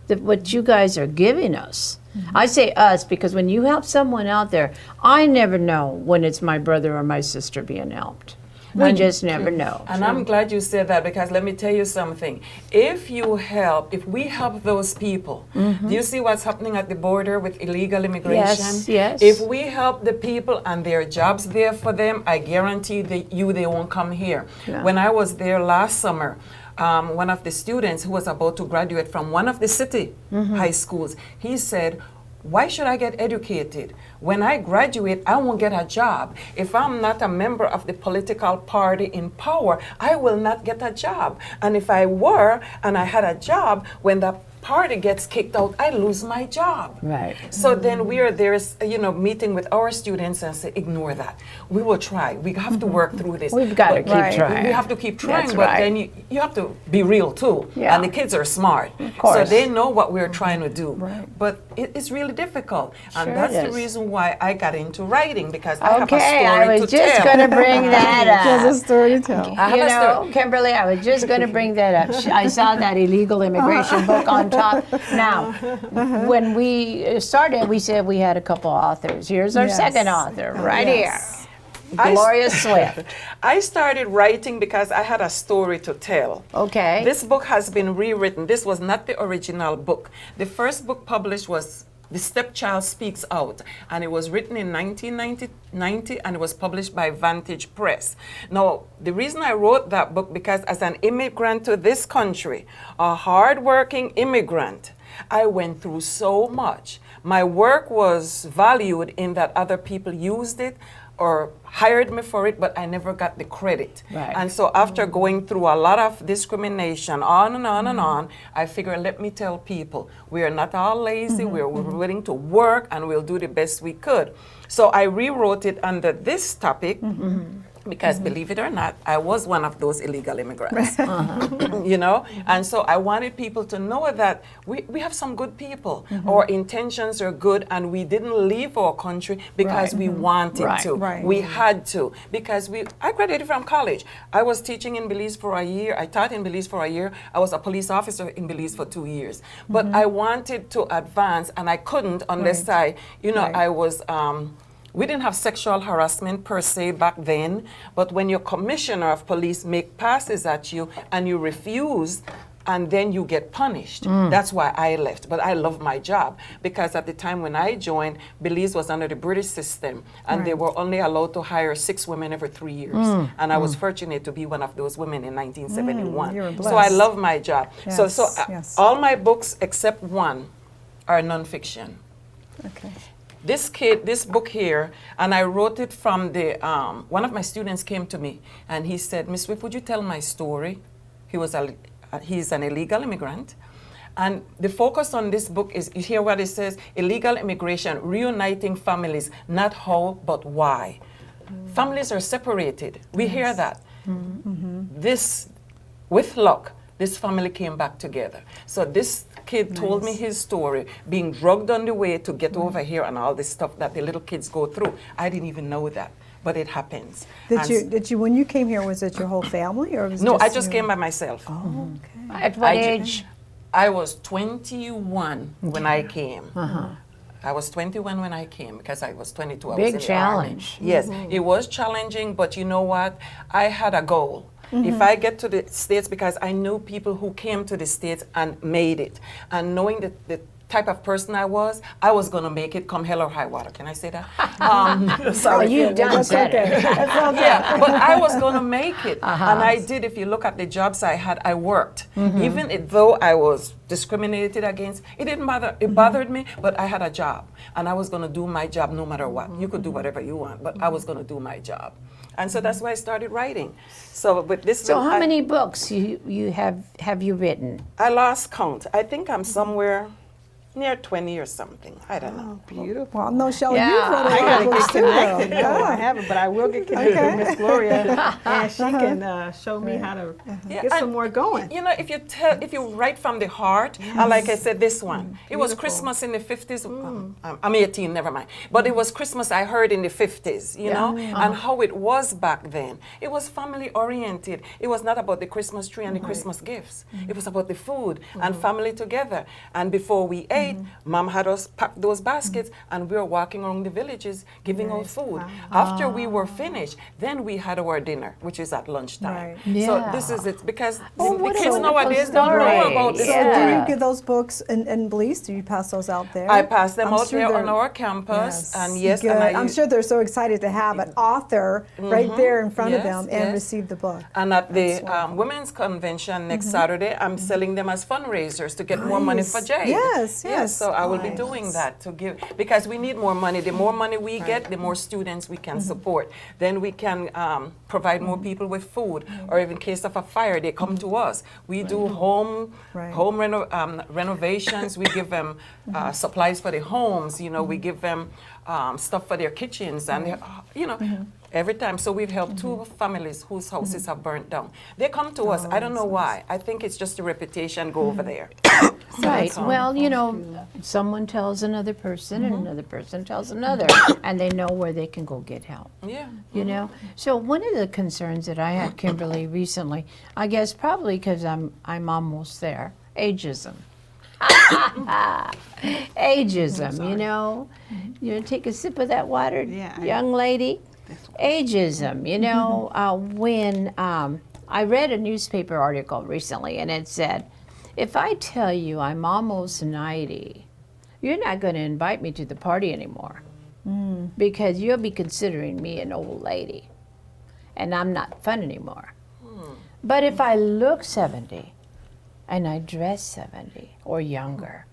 What you guys are giving us. I say us because when you help someone out there, I never know when it's my brother or my sister being helped. We just never know. And I'm glad you said that because let me tell you something. If we help those people, do you see what's happening at the border with illegal immigration? Yes. If we help the people and there are jobs there for them, I guarantee they won't come here. Yeah. When I was there last summer, one of the students who was about to graduate from one of the city high schools, he said, why should I get educated? When I graduate, I won't get a job. If I'm not a member of the political party in power, I will not get a job. And if I were, and I had a job, when the party gets kicked out, I lose my job. Right. So then we are there, meeting with our students and say, ignore that. We will try. We have to work through this. We've got to keep trying. We have to keep trying, That's but right. then you have to be real too. Yeah. And the kids are smart. course. So they know what we're trying to do. Right. But it's really difficult. Sure And that's it the is. reason why I got into writing, because I have a Okay, story I was to just tell. going to bring that up. There's a story to tell. I have You a know, story. Kimberly, I was just going to bring that up. I saw that illegal immigration book on top. Now, when we started, we said we had a couple authors. Here's our Yes. second author, right Yes. here. Gloria Swift. I started writing because I had a story to tell. Okay. This book has been rewritten. This was not the original book. The first book published was The Stepchild Speaks Out, and it was written in 1990 and it was published by Vantage Press. Now, the reason I wrote that book, because as an immigrant to this country, a hardworking immigrant, I went through so much. My work was valued in that other people used it or hired me for it, but I never got the credit. Right. And so after going through a lot of discrimination, on and on and on, I figured, let me tell people, we are not all lazy, we're willing to work, and we'll do the best we could. So I rewrote it under this topic, because believe it or not, I was one of those illegal immigrants, and so I wanted people to know that we have some good people. Our intentions are good, and we didn't leave our country because we wanted Right. to. Right. We had to, because I graduated from college. I was teaching in Belize for a year. I taught in Belize for a year. I was a police officer in Belize for 2 years. But I wanted to advance, and I couldn't unless Right. I was. We didn't have sexual harassment per se back then, but when your commissioner of police make passes at you and you refuse, and then you get punished. That's why I left. But I love my job, because at the time when I joined, Belize was under the British system, and they were only allowed to hire 6 women every 3 years. And I was fortunate to be one of those women in 1971. You were So I blessed. love my job. So Yes. all my books except one are nonfiction. Okay. This book here, and I wrote it from the, one of my students came to me and he said, Miss Swift, would you tell my story? He's an illegal immigrant. And the focus on this book is, you hear what it says, illegal immigration, reuniting families, not how, but why. Families are separated. We hear that. This, with luck, this family came back together. So this kid told me his story, being drugged on the way to get over here and all this stuff that the little kids go through. I didn't even know that, but it happens. Did you when you came here, was it your whole family, or was it No, I just just you? came by myself. Oh, okay. At what age? I was 21 when I came. I was 21 when I came because I was 22. I Big was in the Army. challenge. Yes, it was challenging, but you know what? I had a goal. If I get to the States, because I knew people who came to the States and made it, and knowing that the type of person I was going to make it come hell or high water. Can I say that? Sorry. Well, you've done said it. Yeah, but I was going to make it. And I did. If you look at the jobs I had, I worked. Even though I was discriminated against, it didn't bother. It bothered me, but I had a job. And I was going to do my job no matter what. You could do whatever you want, but I was going to do my job. And so that's why I started writing. So with this, So how many books you have you written? I lost count. I think I'm somewhere near 20 or something. I don't know. Beautiful. Well, no, Shelley, Yeah. you've wrote a I lot gotta of books get too, though. connected. No, I haven't, but I will get connected with Miss Gloria, and she can show me how to get some and more going. You know, if you write from the heart, like I said, this one, it was Christmas in the 50s. I'm 18, never mind. But it was Christmas I heard in the 50s, you know, and how it was back then. It was family oriented. It was not about the Christmas tree and the Christmas gifts. It was about the food and family together. And before we ate, Mom had us pack those baskets, and we were walking around the villages giving out food. After we were finished, then we had our dinner, which is at lunchtime. Right. So Yeah. this is it, because Oh, the what a kids wonderful nowadays don't know story. about this. So Yeah. do you get those books in Belize? Do you pass those out there? I pass them I'm out sure there on they're- our campus, and yes, good. and I'm sure they're so excited to have an author right there in front of Yes, them and yes. receive the book. And at the wonderful. Women's Convention next Saturday, I'm selling them as fundraisers to get more money for Nice. Jade. Yes. So I will be Nice. doing that to give, because we need more money. The more money we get, the more students we can support. Then we can provide more people with food, or if in case of a fire, they come to us. We do home Right. renovations. We give them supplies for the homes. You know, we give them stuff for their kitchens, and their, you know. Every time. So we've helped two families whose houses have burnt down. They come to us. I don't know why. I think it's just a reputation, go over there. Right. Well, you know, someone tells another person, and another person tells another, and they know where they can go get help. Yeah. You know. So one of the concerns that I had, Kimberly, recently, I guess probably because I'm almost there, ageism. Ageism. You know. You take a sip of that water, Yeah, young lady. Ageism. You know, when I read a newspaper article recently, and it said, if I tell you I'm almost 90, you're not going to invite me to the party anymore because you'll be considering me an old lady and I'm not fun anymore. But if I look 70 and I dress 70 or younger,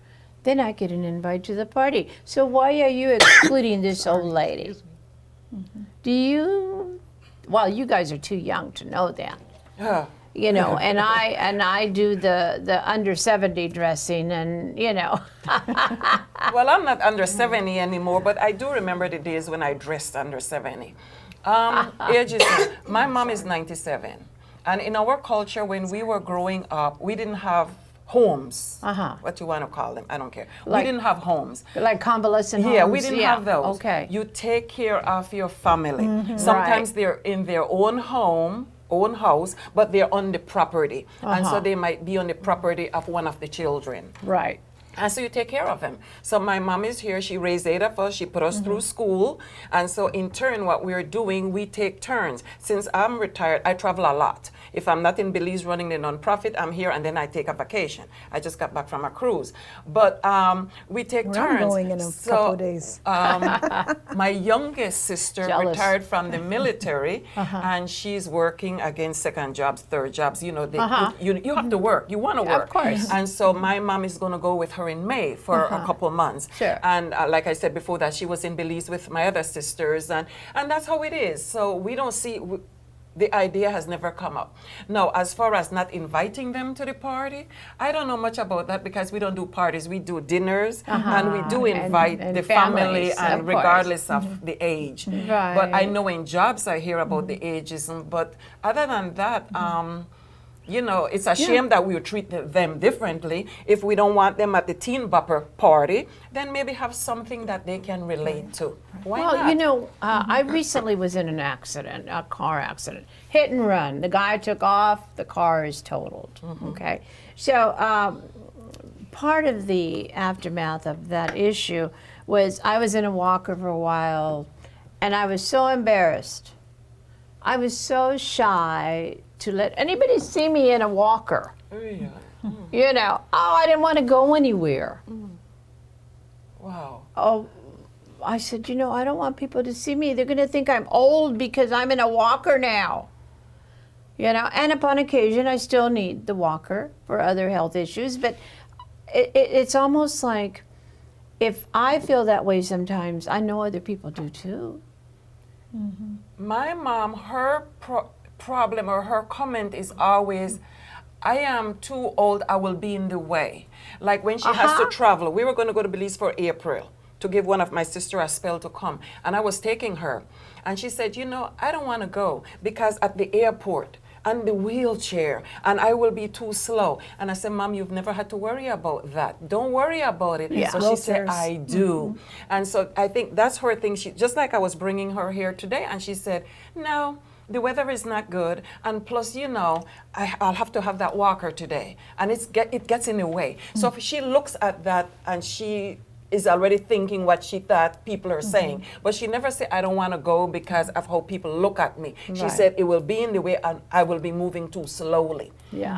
then I get an invite to the party. So why are you excluding this old lady? Do you, well, you guys are too young to know that. Yeah. You know, and I do the under 70 dressing, and you know. Well, I'm not under 70 anymore, but I do remember the days when I dressed under 70. Ageism. My mom is 97. And in our culture, when we were growing up, we didn't have homes. What you want to call them, I don't care. Like- we didn't have homes. Like convalescent homes? Yeah, we didn't have those. Okay. You take care of your family. Sometimes Right. they're in their own home, own house, but they're on the property. And so they might be on the property of one of the children. Right. And so you take care of them. So my mom is here. She raised 8 of us. She put us through school. And so in turn, what we're doing, we take turns. Since I'm retired, I travel a lot. If I'm not in Belize running the nonprofit, I'm here and then I take a vacation. I just got back from a cruise. But we take Where turns. I'm going in a couple of days. My youngest sister Jealous. retired from the military, and she's working again, second jobs, third jobs. You know, you have to work. You want to Yeah, of work. course. And so my mom is going to go with her in May for a couple months. Sure. And like I said before that, she was in Belize with my other sisters, and that's how it is. So we don't see. The idea has never come up. Now, as far as not inviting them to the party, I don't know much about that because we don't do parties. We do dinners, and we do invite and the family, families, and of regardless of the age. Right. But I know in jobs I hear about the ageism. But other than that, you know, it's a shame that we would treat them differently. If we don't want them at the teen bopper party, then maybe have something that they can relate to. Why Well, not? you know, I recently was in an accident, a car accident, hit and run. The guy took off, the car is totaled. Okay, so part of the aftermath of that issue was I was in a walker for a while, and I was so embarrassed. I was so shy to let anybody see me in a walker. Really? You know, I didn't want to go anywhere. Wow. Oh, I said, I don't want people to see me. They're going to think I'm old because I'm in a walker now. And upon occasion, I still need the walker for other health issues. But it's almost like if I feel that way sometimes, I know other people do too. My mom, her problem or her comment is always, I am too old, I will be in the way. Like when she has to travel, we were going to go to Belize for April to give one of my sister a spell to come. And I was taking her. And she said, I don't want to go because at the airport, and the wheelchair, and I will be too slow. And I said, Mom, you've never had to worry about that. Don't worry about it. Yeah. So she said, I do. And so I think that's her thing. She, just like I was bringing her here today, and she said, no, the weather is not good, and plus, I'll have to have that walker today, and it gets in the way. So if she looks at that and she is already thinking what she thought people are saying, but she never said, I don't want to go because of how people look at me. She Right. said, it will be in the way, and I will be moving too slowly. Yeah.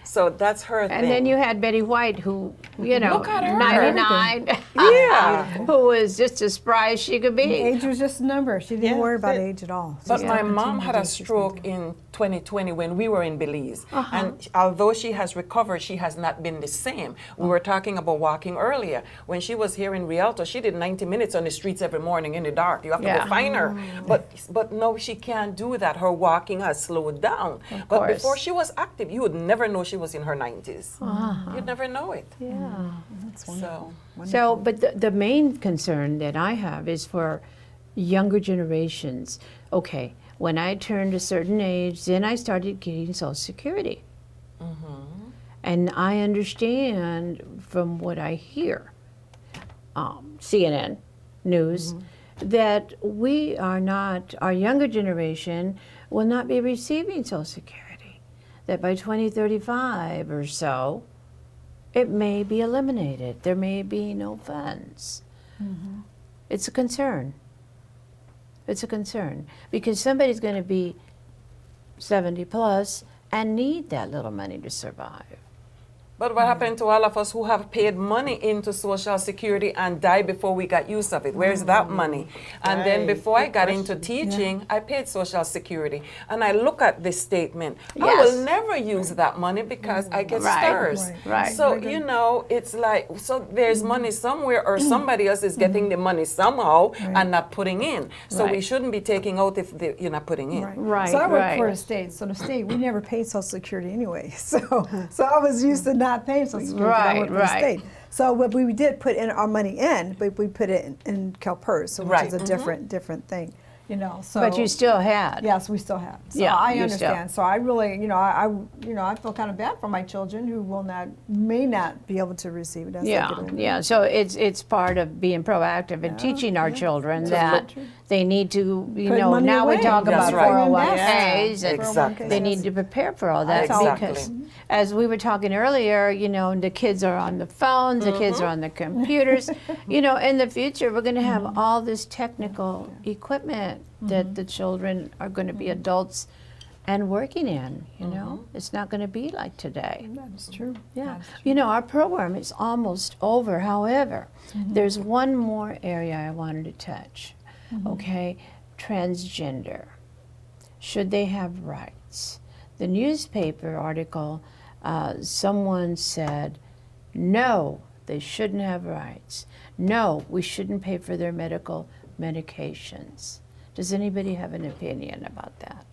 So that's her thing. And then you had Betty White, who, Look at her. 99, Yeah. who was just as spry as she could be. Age was just a number. She didn't Yeah, worry about that's it. age at all. But She my continued mom to had do a what she's stroke in 2020 when we were in Belize. And although she has recovered, she has not been the same. We were talking about walking earlier. When she was here in Rialto, she did 90 minutes on the streets every morning in the dark. You have to Yeah. go find her. But no, she can't do that. Her walking has slowed down. But course. before she was active, you would never know she was in her 90s. You'd never know it. Yeah. So But the main concern that I have is for younger generations. Okay, when I turned a certain age, then I started getting Social Security. And I understand from what I hear, CNN News, that we are not, our younger generation will not be receiving Social Security. That by 2035 or so, it may be eliminated. There may be no funds. It's a concern. It's a concern because somebody's going to be 70 plus and need that little money to survive. But what happened to all of us who have paid money into Social Security and died before we got use of it? Where's that money? And then Right. before I Good got into question. teaching, I paid Social Security. And I look at this statement. I Yes. will never use that money because I get Right. stars. Right. So, it's like, so there's money somewhere or somebody else is getting the money somehow and not putting in. So we Right. shouldn't be taking out if you're not putting in. Right, So I worked right. for the state. So the state, we never paid Social Security anyway. So I was used to not paying Social Security. 'Cause I worked for the Right, state. So what we did put in our money in, but we put it in CalPERS, so which Right. is a different thing. So But you still had. yes, we still have. So Yeah, I you understand. So I really, I feel kind of bad for my children who may not be able to receive it as they get older. Yeah. So it's part of being proactive and teaching our children that they need to, Put money now we away. talk That's about right. 401ks and Exactly. they need to prepare for all that Exactly. because as we were talking earlier, the kids are on the phones, the kids are on the computers. In the future we're going to have all this technical equipment that the children are going to be adults and working in, It's not going to be like today. That is true. Yeah. That is Our program is almost over. However, there's one more area I wanted to touch. Okay? Transgender. Should they have rights? The newspaper article, someone said, no, they shouldn't have rights. No, we shouldn't pay for their medical medications. Does anybody have an opinion about that?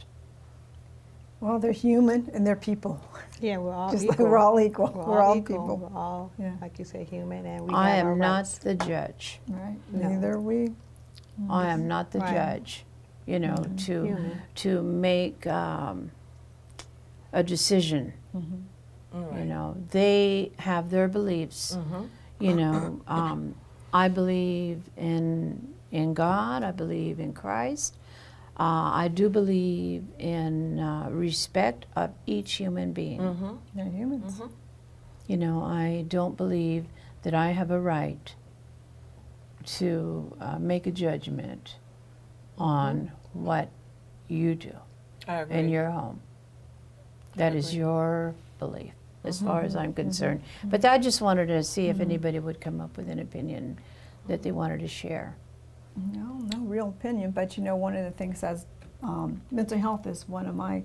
Well, they're human and they're people. Yeah, we're all Just equal. like we're all equal. We're all equal. people. We're all, Yeah. like you say, human, and we I have our am not rights. the judge. Right? No. Neither are we. I am not the Right. judge, to Human. to make a decision. They have their beliefs. I believe in God. I believe in Christ. I do believe in respect of each human being. They're humans. I don't believe that I have a right to make a judgment on what you do I agree. in your home. That is your belief, as far as I'm concerned. But I just wanted to see if anybody would come up with an opinion that they wanted to share. No real opinion, but one of the things as mental health is one of my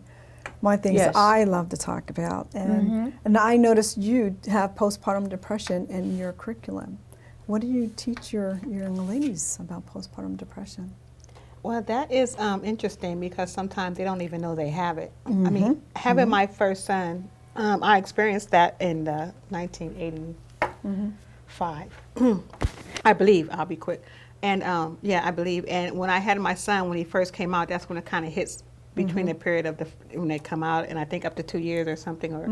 things Yes. I love to talk about, and I noticed you have postpartum depression in your curriculum. What do you teach your young ladies about postpartum depression? Well, that is interesting because sometimes they don't even know they have it. I mean, having my first son, I experienced that in 1985. I believe, I'll be quick. And I believe. And when I had my son, when he first came out, that's when it kind of hits between the period of when they come out, and I think up to 2 years or something. Or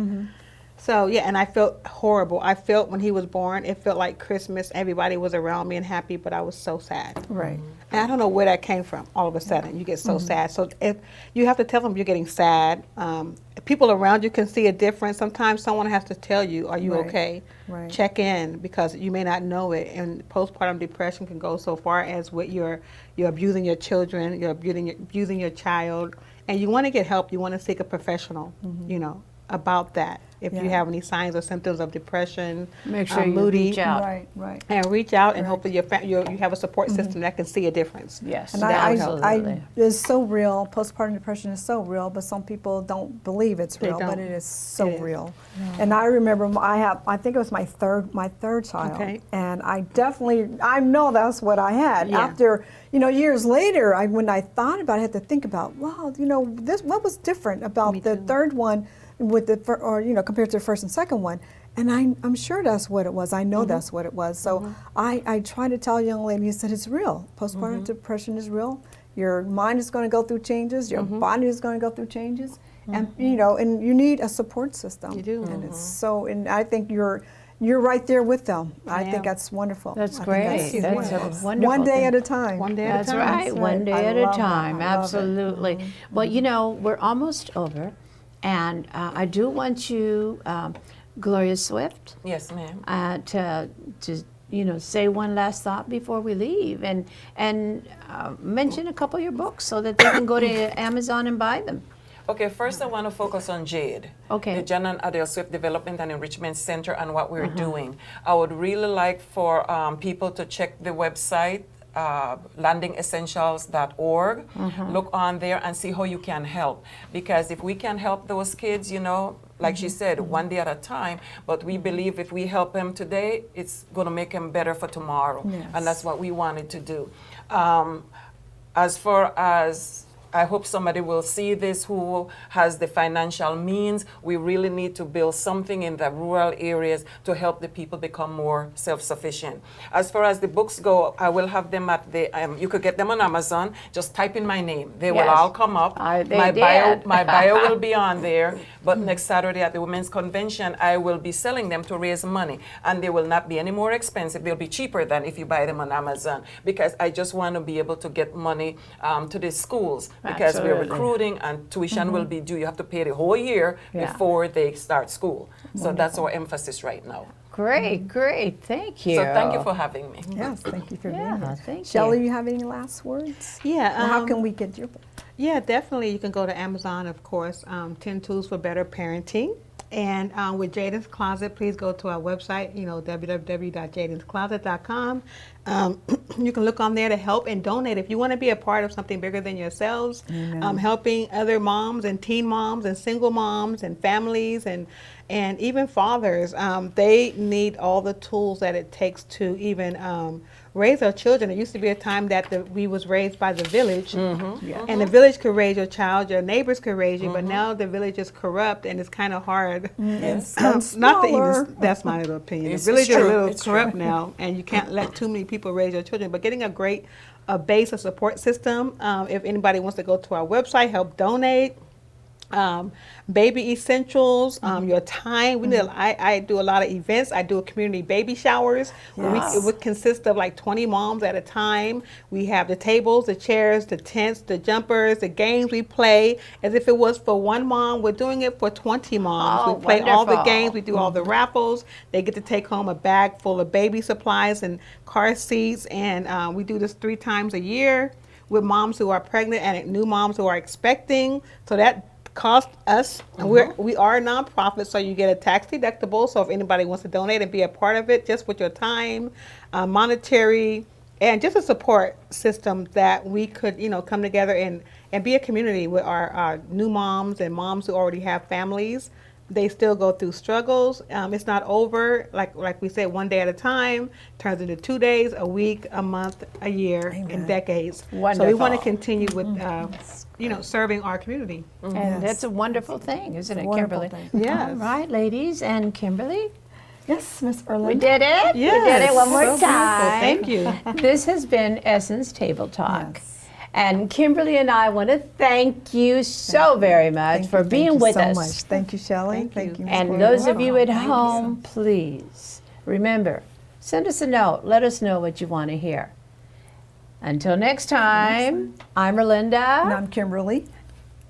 So, and I felt horrible. I felt when he was born, it felt like Christmas. Everybody was around me and happy, but I was so sad. Right. And I don't know where that came from. All of a sudden, you get so sad. So if you have to tell them you're getting sad, people around you can see a difference. Sometimes someone has to tell you, "Are you Right. okay?" Right. Check in because you may not know it. And postpartum depression can go so far as with you're abusing your children, you're abusing your child, and you want to get help. You want to seek a professional, about that. If you Yeah. have any signs or symptoms of depression, Make sure you moody, reach out. Right. and reach out, and hopefully you have a support system that can see a difference. Yes, And absolutely. it's so real. Postpartum depression is so real, but some people don't believe it's They real, but don't. it is so It is. real. And I remember I think it was my third child, Okay. and I know that's what I had. Yeah. After years later, when I thought about it, I had to think about, wow, what was different about Me the too. third one with compared to the first and second one. And I'm sure that's what it was. I know that's what it was. So I try to tell young ladies that it's real. Postpartum depression is real. Your mind is going to go through changes. Your body is going to go through changes. And and you need a support system. You do. And it's so. And I think you're right there with them. I think am. that's wonderful. That's I think great. That's wonderful. a wonderful One day thing. at a time. One day at That's a time. right, That's one right. day I at a love that. time, I love it. absolutely. Well, we're almost over, and I do want you, Gloria Swift, Yes, ma'am. to say one last thought before we leave, and mention a couple of your books so that they can go to Amazon and buy them. Okay, first I want to focus on JADE, Okay. the Jan and Adele Swift Development and Enrichment Center, and what we're doing. I would really like for people to check the website, landingessentials.org. Look on there and see how you can help. Because if we can help those kids, like she said, one day at a time, but we believe if we help them today, it's going to make them better for tomorrow. Yes. And that's what we wanted to do. As far as I hope somebody will see this who has the financial means. We really need to build something in the rural areas to help the people become more self-sufficient. As far as the books go, I will have them at the, you could get them on Amazon. Just type in my name. They will Yes. all come up. They my did. bio will be on there. But next Saturday at the Women's Convention, I will be selling them to raise money. And they will not be any more expensive. They'll be cheaper than if you buy them on Amazon. Because I just want to be able to get money to the schools. Because we're Absolutely. recruiting and tuition will be due. You have to pay the whole year Yeah. before they start school. So that's our emphasis right now. Great, thank you. So thank you for having me. Yes, thank you for being Yeah, here. thank Shelley, you. you have any last words? Yeah. Or how can we get your book? Yeah, definitely. You can go to Amazon, of course, 10 Tools for Better Parenting. And with Jaden's Closet, please go to our website, www.jadenscloset.com. You can look on there to help and donate if you want to be a part of something bigger than yourselves, helping other moms and teen moms and single moms and families and even fathers. They need all the tools that it takes to even raise our children. It used to be a time that we was raised by the village, and the village could raise your child, your neighbors could raise you, but now the village is corrupt and it's kind of hard. Yes. Not the even, that's my little opinion. It's The village is a true. little It's corrupt now, and you can't let too many people raise your children. But getting a great base, a support system, if anybody wants to go to our website, help donate, baby essentials, your time. We need. I do a lot of events. I do a community baby showers. It would consist of like 20 moms at a time. We have the tables, the chairs, the tents, the jumpers, the games we play. As if it was for one mom, we're doing it for 20 moms. Oh, we play all the wonderful. games. We do all the raffles. They get to take home a bag full of baby supplies and car seats. And we do this 3 times a year with moms who are pregnant and new moms who are expecting. So that cost us, and we are a nonprofit, so you get a tax deductible. So if anybody wants to donate and be a part of it, just with your time, monetary, and just a support system that we could, come together and be a community with our new moms and moms who already have families. They still go through struggles. It's not over. Like we said, one day at a time turns into 2 days, a week, a month, a year, and decades. Wonderful. So we want to continue with, serving our community. And that's a wonderful thing, isn't it, wonderful Kimberly? thing. Yes. All right, ladies, and Kimberly, Yes, Miss Erlinda. we did it. Yes. We did it one more So beautiful. time. Thank you. This has been Essence Table Talk. Yes. And Kimberly and I want to thank you so very much for being with us. Thank you so much. Thank you, Shelley. Thank you. Miss And Erlinda. those of you at home, please remember, send us a note. Let us know what you want to hear. Until next time, I'm And Erlinda. I'm Kimberly.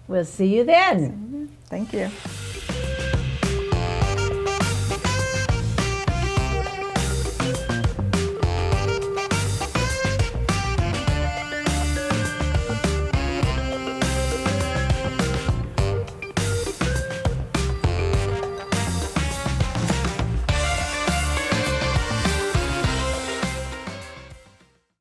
We'll see you then. Thank you.